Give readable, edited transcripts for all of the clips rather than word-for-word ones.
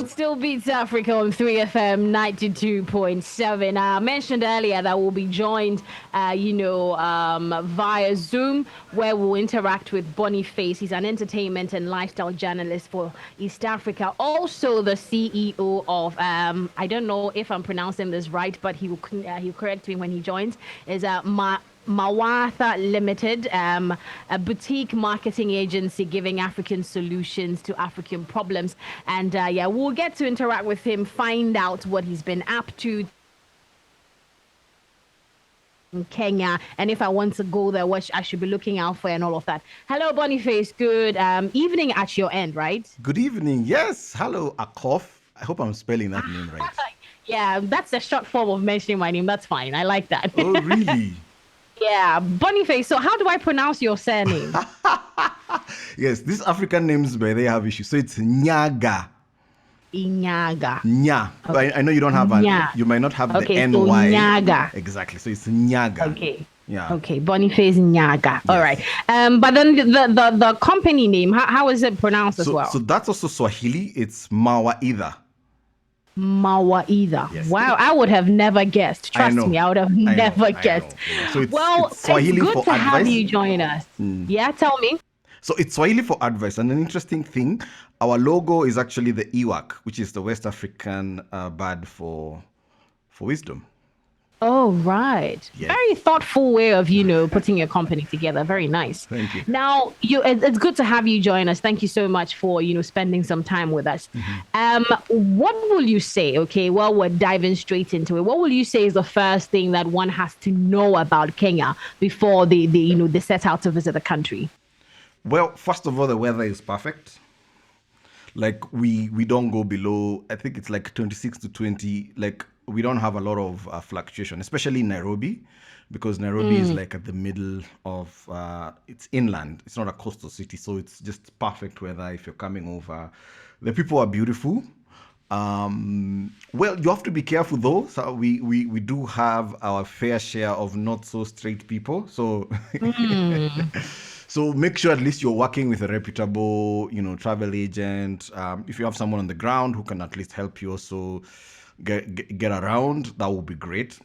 It still beats Africa on 3fm92.7. I mentioned earlier that we'll be joined, via Zoom, where we'll interact with Boniface. He's an entertainment and lifestyle journalist for East Africa. Also, the CEO of, I don't know if I'm pronouncing this right, but he'll correct me when he joins, is Mawaitha Limited, a boutique marketing agency giving African solutions to African problems. And we'll get to interact with him, find out what he's been up to in Kenya, and if I want to go there, what I should be looking out for and all of that. Hello, Boniface. Good evening at your end, right? Good evening. Yes. Hello, Akorfa. I hope I'm spelling that name right. Yeah, that's the short form of mentioning my name. That's fine. I like that. Oh, really? Yeah, Boniface. So how do I pronounce your surname? Yes, these African names, but they have issues. So it's Nyaga. Nyaga. Nya. Okay. I know you don't have you might not have the NY. So Nyaga. Exactly. So it's Nyaga. Okay. Yeah. Okay. Boniface Nyaga. Yes. All right. But then the company name, how is it pronounced as well? So that's also Swahili. It's Mawaitha. Mawaitha. Yes. Wow, I would have never guessed. Trust me, I would have never guessed. So it's Swahili it's good for to advice. have you join us. Yeah, tell me. So it's Swahili for advice. And an interesting thing, our logo is actually the Ewak, which is the West African bird for wisdom. Oh, right. Yes. Very thoughtful way of, putting your company together. Very nice. Thank you. Now, it's good to have you join us. Thank you so much for, spending some time with us. What will you say? Okay, well, we're diving straight into it. What will you say is the first thing that one has to know about Kenya before they set out to visit the country? Well, first of all, the weather is perfect. Like we don't go below, I think it's like 26 to 20. Like we don't have a lot of fluctuation, especially in Nairobi, because Nairobi is like at the middle of, it's inland. It's not a coastal city. So it's just perfect weather if you're coming over. The people are beautiful. Well, you have to be careful though. So we do have our fair share of not so straight people. So so make sure at least you're working with a reputable, travel agent. If you have someone on the ground who can at least help you also get around, that would be great.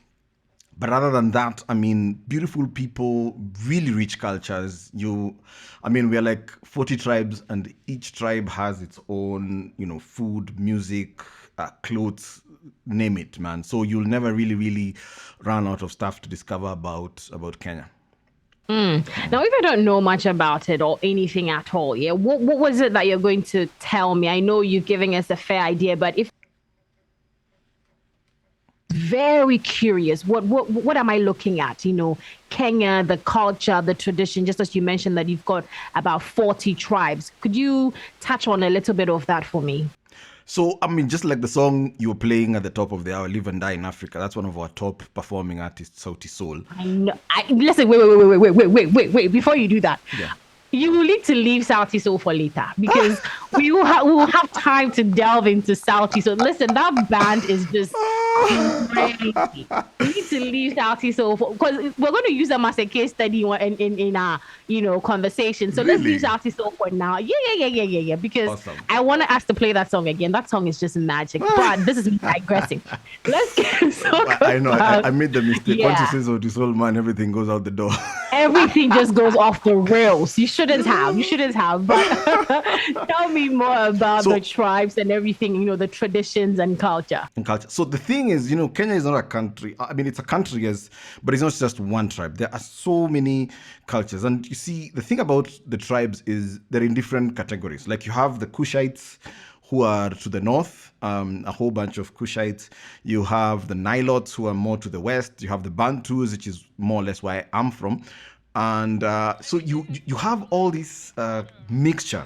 But other than that, beautiful people, really rich cultures. We are like 40 tribes, and each tribe has its own, food, music, clothes, name it, man. So you'll never really, really run out of stuff to discover about Kenya. Now, if I don't know much about it or anything at all, what was it that you're going to tell me? I know you're giving us a fair idea, but if very curious, what am I looking at? Kenya, the culture, the tradition, just as you mentioned that you've got about 40 tribes. Could you touch on a little bit of that for me? So, just like the song you were playing at the top of the hour, Live and Die in Africa, that's one of our top performing artists, Sauti Sol. I know. Listen, wait. Before you do that, you will need to leave Sauti Sol for later, because we will have time to delve into Sauti Sol. Listen, that band is just crazy. We need to leave Sauti Sol because we're going to use them as a case study in our conversation. So let's leave Sauti Sol for now. Yeah. Because awesome. I want to ask to play that song again. That song is just magic. But this is me digressing. Let's get I know. I made the mistake. Once you say Sauti Sol, man, everything goes out the door. Everything just goes off the rails. You shouldn't have. But tell me more about the tribes and everything, the traditions and culture. So the thing is, Kenya is not a country. It's a country, yes, but it's not just one tribe. There are so many cultures. And you see, the thing about the tribes is they're in different categories. Like you have the Kushites, who are to the north, a whole bunch of Kushites. You have the Nilotes, who are more to the west. You have the Bantus, which is more or less where I'm from. And so you have all this mixture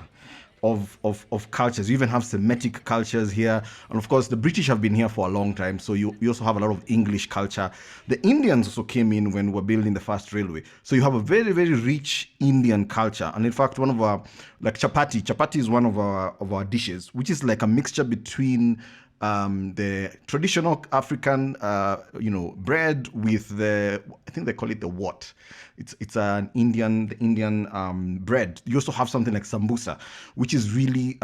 of cultures. You even have Semitic cultures here. And of course, the British have been here for a long time. So you also have a lot of English culture. The Indians also came in when we were building the first railway. So you have a very, very rich Indian culture. And in fact, one of our, like chapati is one of our dishes, which is like a mixture between the traditional African, bread with I think they call it the what. It's an Indian bread. You also have something like sambusa, which is really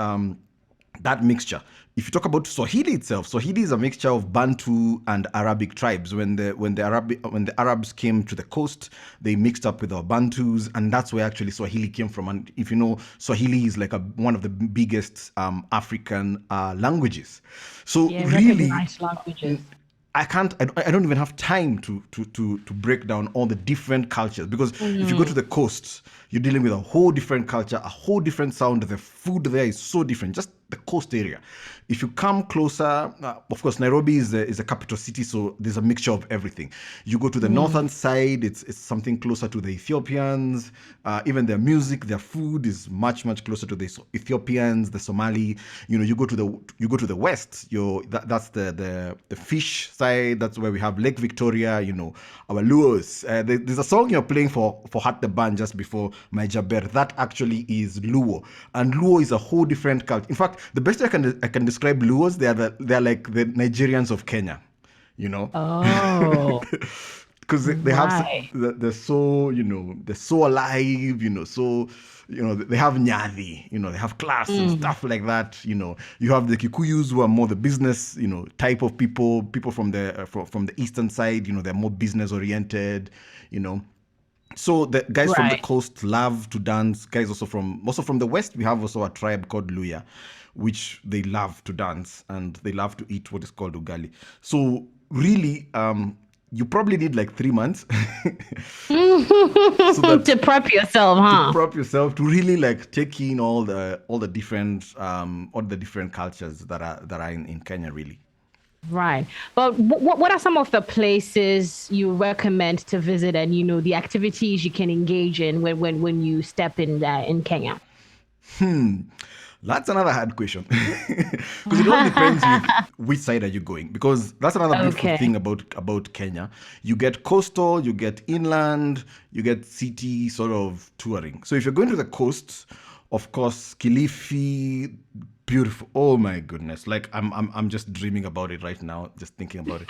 that mixture. If you talk about Swahili itself, Swahili is a mixture of Bantu and Arabic tribes. When the Arabs came to the coast, they mixed up with our Bantus, and that's where actually Swahili came from. And if you know, Swahili is like one of the biggest African languages. So really, recognized languages. I don't even have time to break down all the different cultures, because if you go to the coast, you're dealing with a whole different culture, a whole different sound. The food there is so different, just the coast area. If you come closer, of course, Nairobi is a capital city, so there's a mixture of everything. You go to the northern side, it's something closer to the Ethiopians. Even their music, their food is much closer to the Ethiopians, the Somali. You go to the west. That's the fish side. That's where we have Lake Victoria. Our Luos. There's a song you're playing for Hart the band just before my Jaber. That actually is Luo, and Luo is a whole different culture. In fact, the best I can describe Luos, they're like the Nigerians of Kenya. Oh. Because they have, they're so, they're so alive, so, they have nyadhi, they have class and stuff like that. You have the Kikuyus, who are more the business, type of people from the eastern side, they're more business oriented, So the guys from the coast love to dance. Guys also from the west, we have also a tribe called Luya, which they love to dance and they love to eat what is called ugali. So really, you probably need like 3 months to prep yourself, huh? To prep yourself to really like take in all the different cultures that are in Kenya, really. Right. But what are some of the places you recommend to visit, and the activities you can engage in when you step in Kenya? That's another hard question, because it all depends which side are you going. Because that's another beautiful thing about Kenya. You get coastal, you get inland, you get city sort of touring. So if you're going to the coast, of course, Kilifi, beautiful. Oh my goodness! Like I'm just dreaming about it right now, just thinking about it.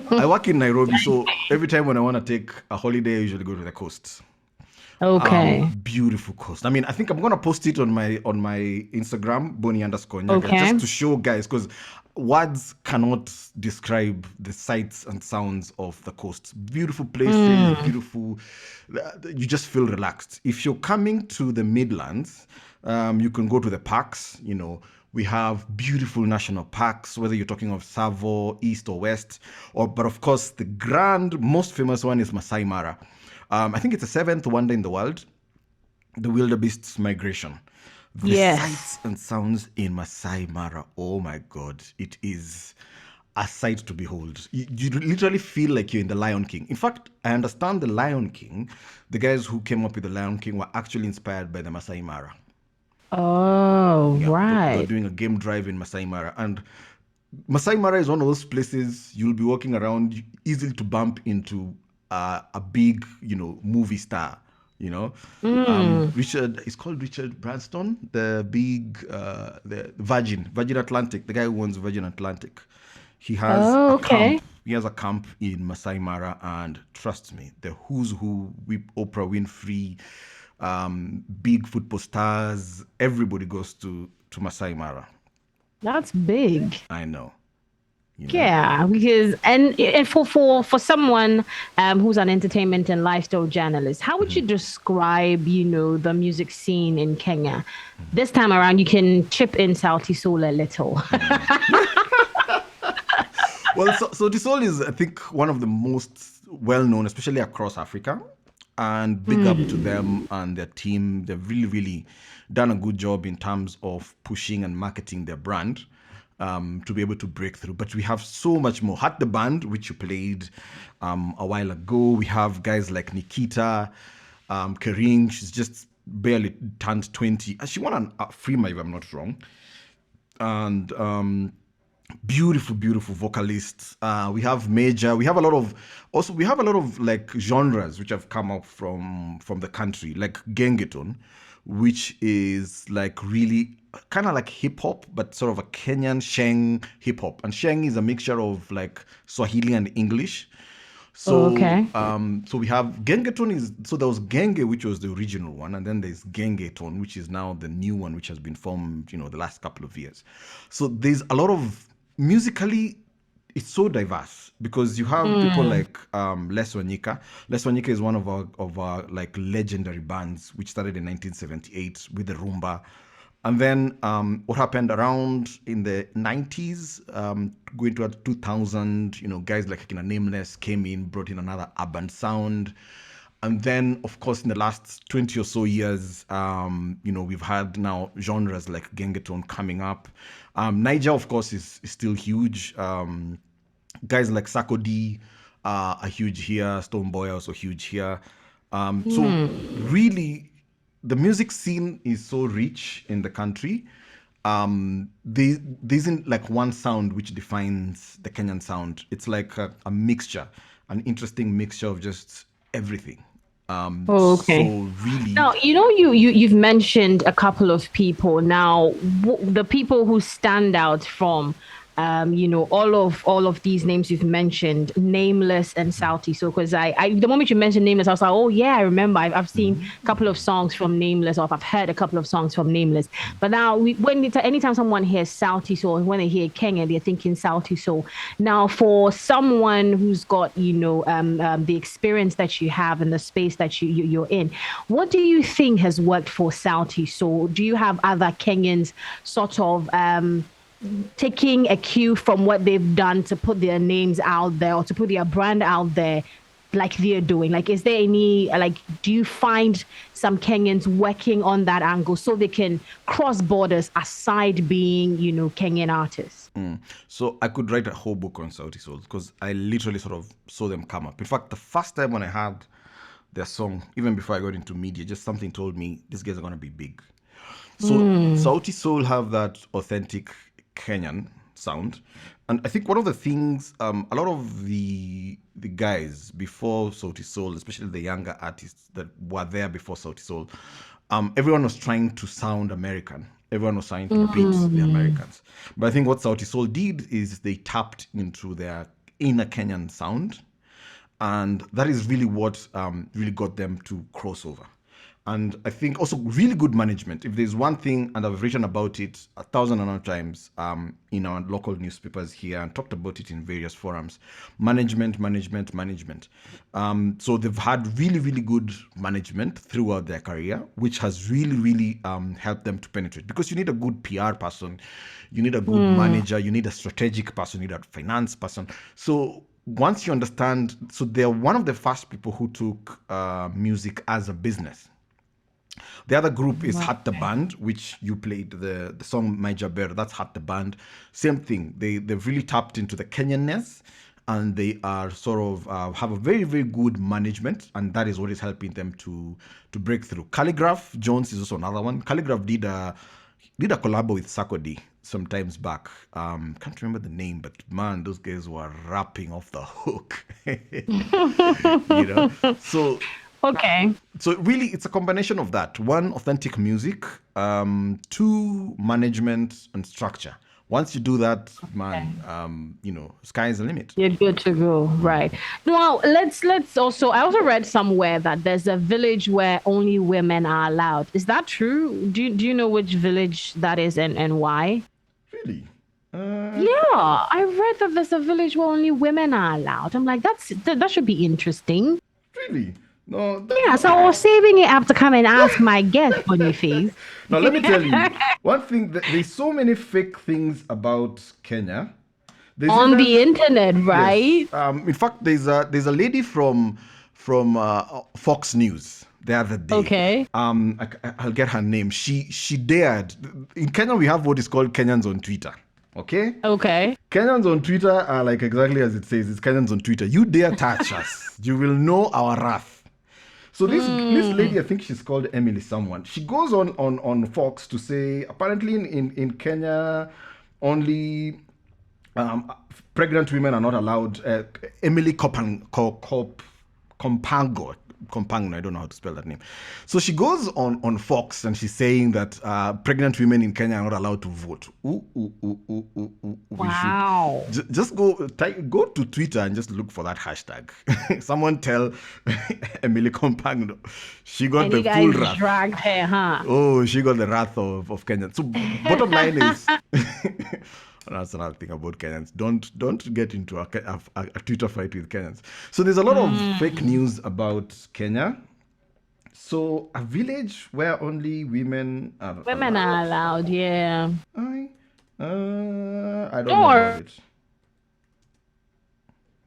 I work in Nairobi, so every time when I want to take a holiday, I usually go to the coast. Okay. Beautiful coast. I mean, I think I'm gonna post it on my Instagram, Boni_Nyaga, just to show guys, because words cannot describe the sights and sounds of the coast. Beautiful places, beautiful. You just feel relaxed. If you're coming to the Midlands, you can go to the parks. We have beautiful national parks, whether you're talking of Savo, East or West, but of course the most famous one is Masaai Mara. I think it's the 7th wonder in the world, the Wildebeast Migration. The sights and sounds in Masaai Mara, oh my God, it is a sight to behold. You literally feel like you're in the Lion King. In fact, I understand the Lion King, the guys who came up with the Lion King were actually inspired by the Masaai Mara. Oh, right. They're doing a game drive in Masaai Mara. And Masaai Mara is one of those places you'll be walking around, easily to bump into a big, movie star, Richard, it's called Richard Branson, the big, the Virgin Atlantic, the guy who owns Virgin Atlantic. He has a camp. He has a camp in Masaai Mara, and trust me, the who's who, Oprah Winfrey, big football stars, everybody goes to Masaai Mara. That's big. I know. Yeah, because and for someone who's an entertainment and lifestyle journalist, how would you describe, the music scene in Kenya? This time around, you can chip in Sauti Sol a little. Well, Sauti Sol is, I think, one of the most well-known, especially across Africa. And big up to them and their team. They've really, really done a good job in terms of pushing and marketing their brand. To be able to break through. But we have so much more. Hart the band, which you played a while ago. We have guys like Nikita, Kering. She's just barely turned 20. She won a Frima, if I'm not wrong. And beautiful vocalists. We have Major. We have a lot of like genres which have come up from the country, like Gengeton, which is like really kind of like hip hop, but sort of a Kenyan Sheng hip hop. And Sheng is a mixture of like Swahili and English. So, Okay. so we have Gengeton so there was Genge, which was the original one, and then there's Gengeton, which is now the new one, which has been formed, the last couple of years. So there's a lot of musically, it's so diverse because you have people like Les Wanyika. Les Wanyika is one of our like legendary bands, which started in 1978 with the rumba. And then what happened around in the 90s, going to 2000, guys like Nameless came in, brought in another urban sound. And then, of course, in the last 20 or so years, we've had now genres like Gengeton coming up. Niger, of course, is still huge. Guys like Sakodi are huge here. Stoneboy are also huge here. So really, the music scene is so rich in the country. There isn't like one sound which defines the Kenyan sound. It's like a mixture, an interesting mixture of just everything. Okay. So really, Now, you've mentioned a couple of people. Now, the people who stand out from all of these names you've mentioned, Nameless and Sauti. So, because I the moment you mentioned Nameless, I was like, oh yeah, I remember. I've seen a couple of songs from Nameless, or I've heard a couple of songs from Nameless. But now, anytime someone hears Sauti Sol, when they hear Kenya, they're thinking Sauti Sol. Now, for someone who's got the experience that you have and the space that you're in, what do you think has worked for Sauti Sol? Do you have other Kenyans sort of taking a cue from what they've done to put their names out there or to put their brand out there like they're doing? Like, is there any, do you find some Kenyans working on that angle so they can cross borders aside being, Kenyan artists? So I could write a whole book on Sauti Sol because I literally sort of saw them come up. In fact, the first time when I heard their song, even before I got into media, just something told me these guys are going to be big. So Sauti Sol have that authentic Kenyan sound, and I think one of the things a lot of the guys before Sauti Sol, especially the younger artists that were there before Sauti Sol, everyone was trying to sound American. Everyone was trying to beat the Americans. But I think what Sauti Sol did is they tapped into their inner Kenyan sound, and that is really what really got them to cross over. And I think also really good management. If there's one thing, and I've written about it 1,000 times in our local newspapers here and talked about it in various forums, management. So they've had really, really good management throughout their career, which has really, really helped them to penetrate. Because you need a good PR person, you need a good manager, you need a strategic person, you need a finance person. So once you understand, so they're one of the first people who took music as a business. The other group is Hart the band, which you played the song My Jaber. That's Hart the band. Same thing. They've really tapped into the Kenyanness, and they are sort of have a very, very good management, and that is what is helping them to break through. Calligraph Jones is also another one. Calligraph did a collab with Sakodi some times back. Can't remember the name, but man, those guys were rapping off the hook. So. Okay. So really, it's a combination of that. One, authentic music. Two, management and structure. Once you do that, man, sky's the limit. You're good to go, right? Now, let's also. I also read somewhere that there's a village where only women are allowed. Is that true? Do you know which village that is and why? Really? Yeah, I read that there's a village where only women are allowed. I'm like, that should be interesting. Really? No. Yeah, so I was saving it up to come and ask my guest, Boniface. Now, let me tell you one thing. There's so many fake things about Kenya. On the internet, right? Yes. In fact, there's a lady from Fox News the other day. Okay. I'll get her name. She dared. In Kenya, we have what is called Kenyans on Twitter. Okay? Okay. Kenyans on Twitter are like exactly as it says. It's Kenyans on Twitter. You dare touch us, you will know our wrath. So this lady, I think she's called Emily someone. She goes on Fox to say apparently in Kenya only pregnant women are not allowed. Emily Kompango, Kompang, I don't know how to spell that name. So she goes on Fox and she's saying that pregnant women in Kenya are not allowed to vote. Wow. Just go to Twitter and just look for that hashtag. Someone tell Emily Kompang she got the full wrath. Dragged her, huh? Oh, she got the wrath of Kenyans. So bottom line is, that's another thing about Kenyans. Don't get into a Twitter fight with Kenyans. So there's a lot of fake news about Kenya. So a village where only women are allowed. Yeah. I don't know about it.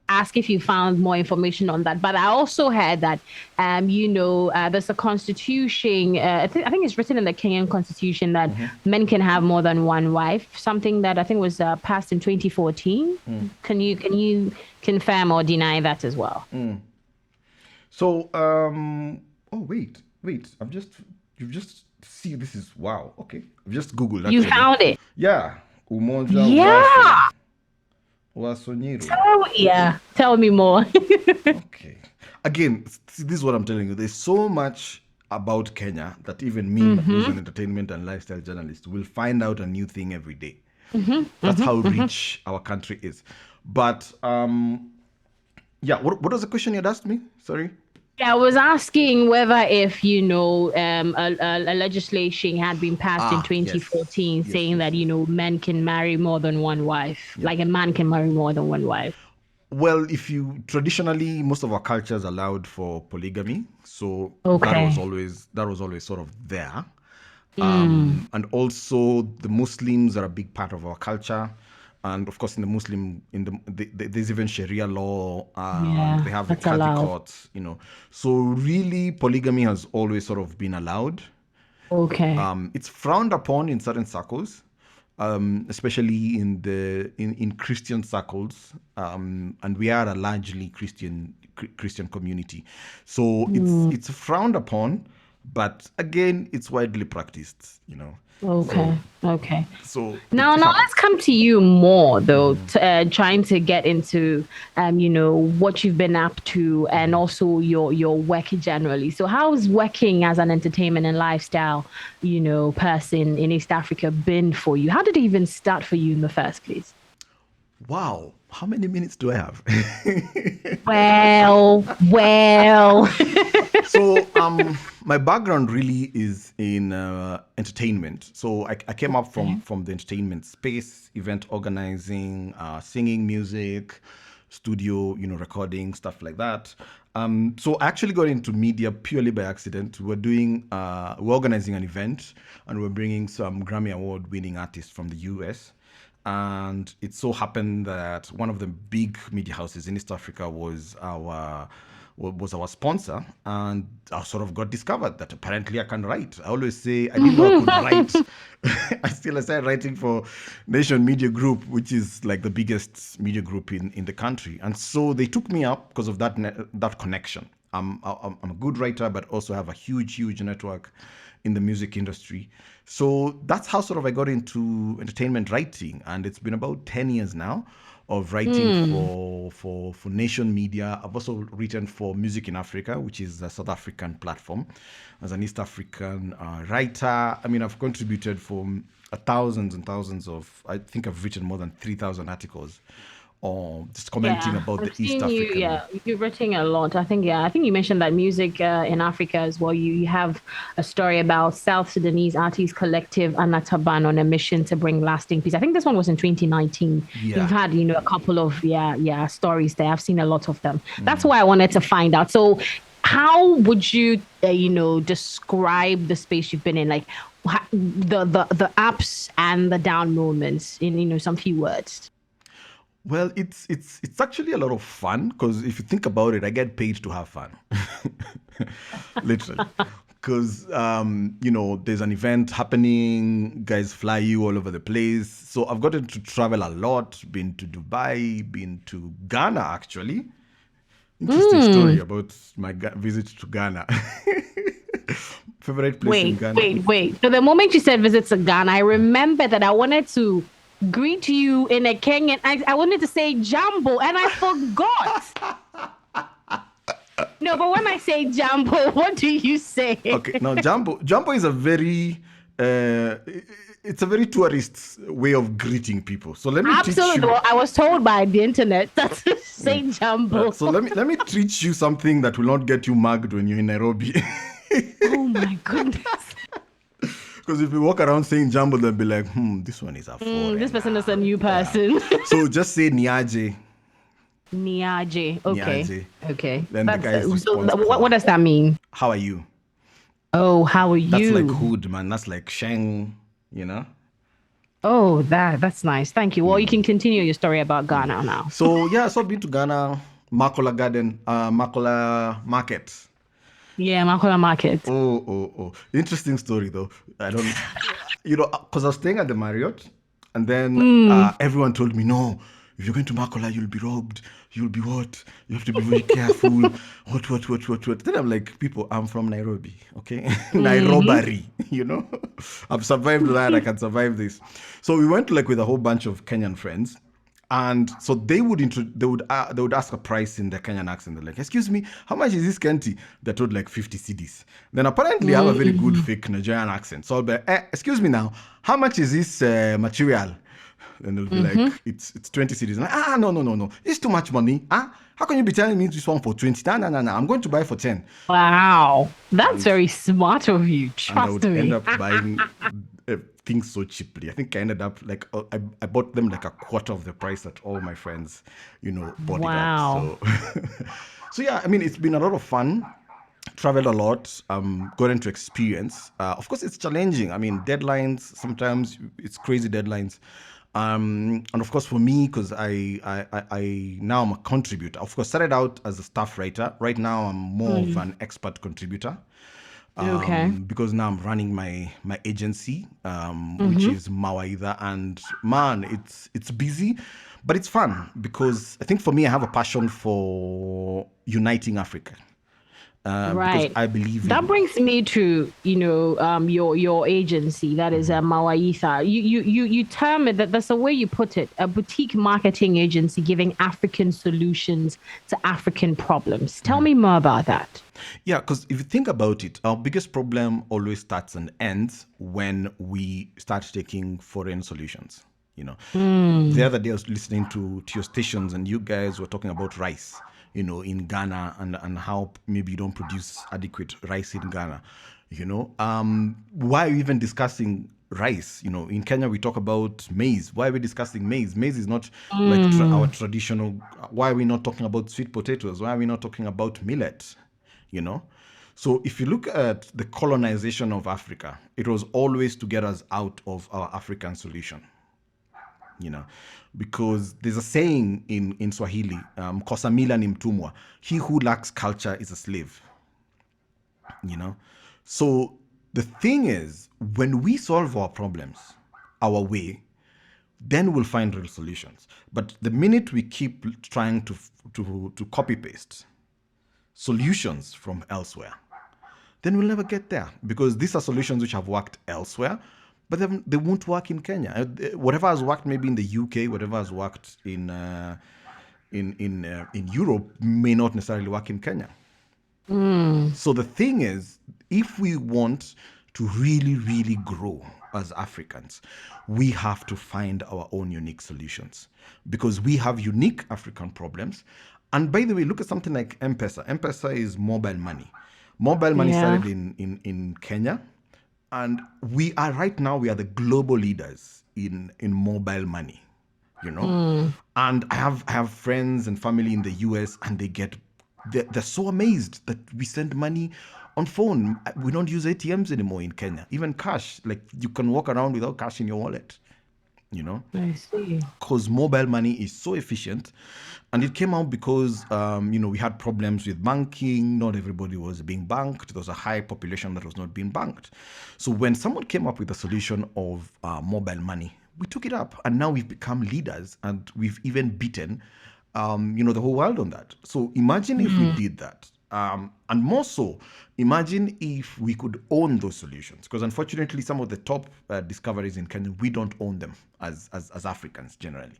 Ask if you found more information on that. But I also heard that, there's a constitution. I think it's written in the Kenyan constitution that men can have more than one wife. Something that I think was passed in 2014. Can you confirm or deny that as well? So, wait. You've just see this is wow. Okay, I've just Googled. Actually. You found it. Yeah. Umoja. Yeah. Tell me more. Okay. Again, this is what I'm telling you. There's so much about Kenya that even me, who's an entertainment and lifestyle journalist, will find out a new thing every day. That's how rich our country is. But what was the question you had asked me? Sorry. Yeah, I was asking whether if a legislation had been passed in 2014 saying that men can marry more than one wife, like a man can marry more than one wife. Well, if you traditionally, most of our cultures allowed for polygamy, so that was always sort of there. And also the Muslims are a big part of our culture. And of course, in the Muslim, there's even Sharia law. They have the Qadi courts, So really, polygamy has always sort of been allowed. Okay. It's frowned upon in certain circles, especially in Christian circles, and we are a largely Christian community. So it's frowned upon, but again, it's widely practiced. Okay. So now let's come to you more though, trying to get into what you've been up to and also your work generally. So how's working as an entertainment and lifestyle person in East Africa been for you? How did it even start for you in the first place? Wow, how many minutes do I have? well. So my background really is in entertainment. So I came up from the entertainment space, event organizing, singing, music, studio, recording, stuff like that. So I actually got into media purely by accident. We're organizing an event and we're bringing some Grammy Award winning artists from the US. And it so happened that one of the big media houses in East Africa was our sponsor, and I sort of got discovered that apparently I can write. I always say I didn't know I could write. I started writing for Nation Media Group, which is like the biggest media group in the country. And so they took me up because of that connection. I'm a good writer, but also have a huge network in the music industry. So that's how sort of I got into entertainment writing. And it's been about 10 years now of writing for Nation Media. I've also written for Music in Africa, which is a South African platform, as an East African writer. I mean, I've contributed for thousands and thousands of, I think I've written more than 3,000 articles just commenting about the East African. You've written a lot. I think you mentioned that music in Africa as well. You have a story about South Sudanese artist collective Anataban on a mission to bring lasting peace. I think this one was in 2019. Yeah. You've had a couple of stories there. I've seen a lot of them. That's why I wanted to find out. So how would you describe the space you've been in, like the ups and the down moments in some few words? Well, it's actually a lot of fun because if you think about it, I get paid to have fun, literally. Because there's an event happening, guys fly you all over the place. So I've gotten to travel a lot. Been to Dubai, been to Ghana actually. Interesting story about my visit to Ghana. Favorite place in Ghana. Wait. So the moment you said visit to Ghana, I remember that I wanted to greet you in a Kenyan. I wanted to say Jambo, and I forgot. No, but when I say Jambo, what do you say? Okay, now Jambo is a very it's a very tourist way of greeting people. So let me teach you. Well, I was told by the internet that to say Jambo. So let me teach you something that will not get you mugged when you're in Nairobi. Oh my goodness. Because if you walk around saying Jambo, they'll be like, this one is a foreigner. This person is a new person. Yeah. So just say Niaje. Niaje. Okay. Niaje. Okay. Then the guy is what does that mean? How are you? Oh, how are you? That's like hood, man. That's like Sheng, you know? Oh, that's nice. Thank you. Well, you can continue your story about Ghana now. So I've been to Ghana, Makola Garden, Makola Market. Yeah, Makola Market. Oh. Interesting story though. I don't, because I was staying at the Marriott, and then everyone told me, no, if you're going to Makola, you'll be robbed. You'll be what? You have to be very careful. What? Then I'm like, people, I'm from Nairobi, okay? Nairobi, I've survived that. I can survive this. So we went with a whole bunch of Kenyan friends. And so they would ask a price in the Kenyan accent. They're like, excuse me, how much is this Kenti? They told like 50 cedis. Then apparently I have a very good fake Nigerian accent. So I'll be, excuse me now, how much is this material? And they'll be like, it's 20 cedis. Like, no. It's too much money. How can you be telling me this one for 20? No. I'm going to buy for 10. Wow. That's very smart of you. Trust me. I would end up buying things so cheaply. I think I ended up I bought them like a quarter of the price that all my friends, bought it at. So yeah, I mean, it's been a lot of fun. Traveled a lot, gotten to experience. Of course, it's challenging. I mean, deadlines, sometimes it's crazy deadlines. And of course, for me, because I now I'm a contributor. Of course, started out as a staff writer. Right now, I'm more of an expert contributor. Because now I'm running my agency, which is Mawaitha, and man, it's busy, but it's fun because I think for me, I have a passion for uniting Africa. Right. Because I believe that brings me to your agency, that is Mawaitha. You term it that that's the way you put it, a boutique marketing agency giving African solutions to African problems. Tell me more about that. Yeah, because if you think about it, our biggest problem always starts and ends when we start taking foreign solutions. The other day I was listening to your stations and you guys were talking about rice. In Ghana and how maybe you don't produce adequate rice in Ghana, why are you even discussing rice? In Kenya, we talk about maize. Why are we discussing maize? Maize is not like our traditional. Why are we not talking about sweet potatoes? Why are we not talking about millet? So if you look at the colonization of Africa, it was always to get us out of our African solution. Because there's a saying in Swahili, kosa mila ni mtumwa. He who lacks culture is a slave. So the thing is, when we solve our problems our way, then we'll find real solutions. But the minute we keep trying to copy paste solutions from elsewhere, then we'll never get there, because these are solutions which have worked elsewhere, but they won't work in Kenya. Whatever has worked maybe in the UK, whatever has worked in Europe may not necessarily work in Kenya. So the thing is, if we want to really, really grow as Africans, we have to find our own unique solutions, because we have unique African problems. And by the way, look at something like M-Pesa. M-Pesa is mobile money. Mobile money started in Kenya. And we are the global leaders in mobile money, And I have friends and family in the US, and they're so amazed that we send money on phone. We don't use ATMs anymore in Kenya. Even cash, like you can walk around without cash in your wallet, I see. Because mobile money is so efficient. And it came out because, we had problems with banking. Not everybody was being banked. There was a high population that was not being banked. So when someone came up with a solution of mobile money, we took it up. And now we've become leaders, and we've even beaten, the whole world on that. So imagine if we did that And more so, imagine if we could own those solutions, because unfortunately, some of the top discoveries in Kenya, we don't own them as Africans generally.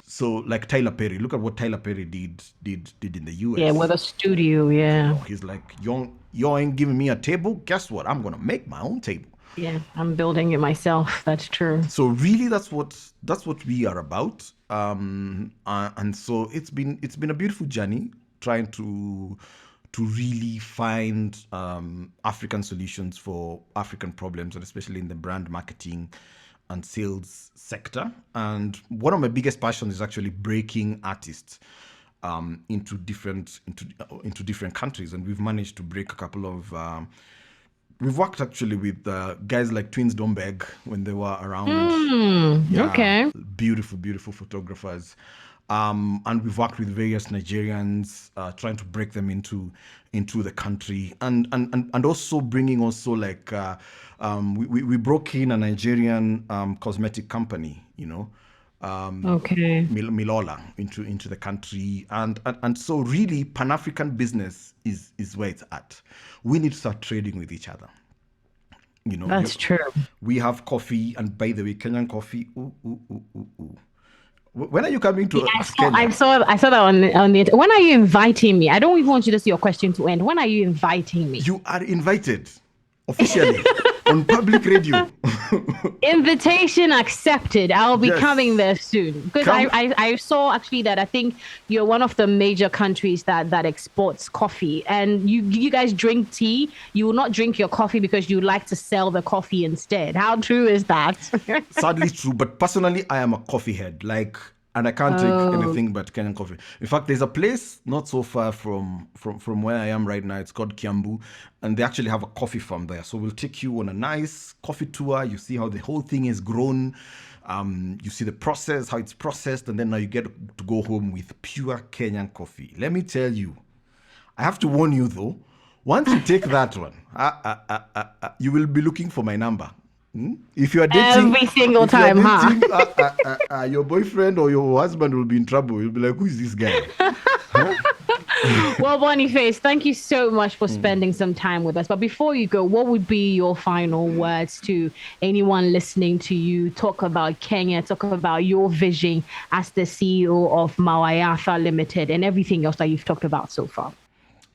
So, like Tyler Perry, look at what Tyler Perry did in the US. Yeah, with a studio, yeah. He's like, you ain't giving me a table. Guess what? I'm gonna make my own table. Yeah, I'm building it myself. That's true. So really, that's what we are about. And so it's been a beautiful journey trying to really find African solutions for African problems, and especially in the brand marketing and sales sector. And one of my biggest passions is actually breaking artists into different countries, and we've managed to break a couple of. We've worked actually with guys like Twins Dombeg when they were around. Okay. Beautiful photographers. And we've worked with various Nigerians, trying to break them into the country, and also bringing like we broke in a Nigerian cosmetic company, Milola into the country, and so really Pan-African business is where it's at. We need to start trading with each other. That's true. We have coffee, and by the way, Kenyan coffee. When are you coming to Kenya? I saw that on the. When are you inviting me? I don't even want you to see your question to end. When are you inviting me? You are invited officially on public radio. Invitation accepted. I'll be coming there soon, because I saw actually that I think you're one of the major countries that exports coffee, and you guys drink tea. You will not drink your coffee because you like to sell the coffee instead. How true is that? Sadly true, but personally I am a coffee head, and I can't take anything but Kenyan coffee. In fact, there's a place not so far from where I am right now. It's called Kiambu, and they actually have a coffee farm there. So we'll take you on a nice coffee tour. You see how the whole thing is grown. You see the process, how it's processed, and then now you get to go home with pure Kenyan coffee. Let me tell you, I have to warn you though, once you take that one, you will be looking for my number. If you are dating every single time, your boyfriend or your husband will be in trouble. You'll be like, who is this guy? Well, Boniface, thank you so much for spending some time with us. But before you go, what would be your final words to anyone listening to you talk about Kenya, talk about your vision as the CEO of Mawaitha Limited and everything else that you've talked about so far?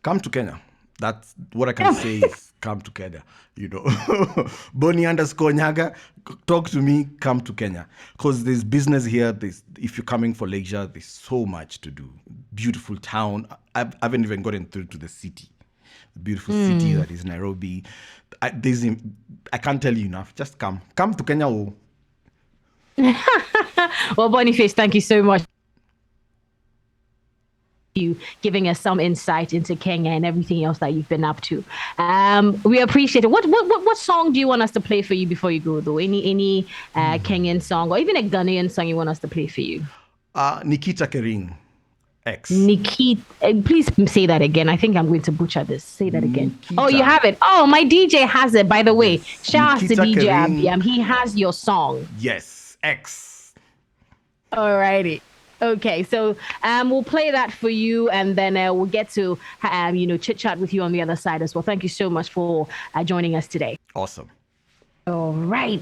Come to Kenya. That's what I can say is come to Kenya, Boni_Nyaga, talk to me, come to Kenya. Because there's business here. If you're coming for leisure, there's so much to do. Beautiful town. I haven't even gotten through to the city. The beautiful city that is Nairobi. I can't tell you enough. Just come. Come to Kenya. Well, Boniface, thank you so much. You giving us some insight into Kenya and everything else that you've been up to. We appreciate it. What song do you want us to play for you before you go though? Any Kenyan song or even a Ghanaian song you want us to play for you? Nikita Kering, X. Nikita, please say that again. I think I'm going to butcher this. Say that again. Nikita. Oh, you have it. Oh, my DJ has it, by the way. Yes. Shout out to DJ Kering. Abiyam. He has your song. Yes, X. Alrighty. Okay, so we'll play that for you, and then we'll get to chit chat with you on the other side as well. Thank you so much for joining us today. Awesome. All right.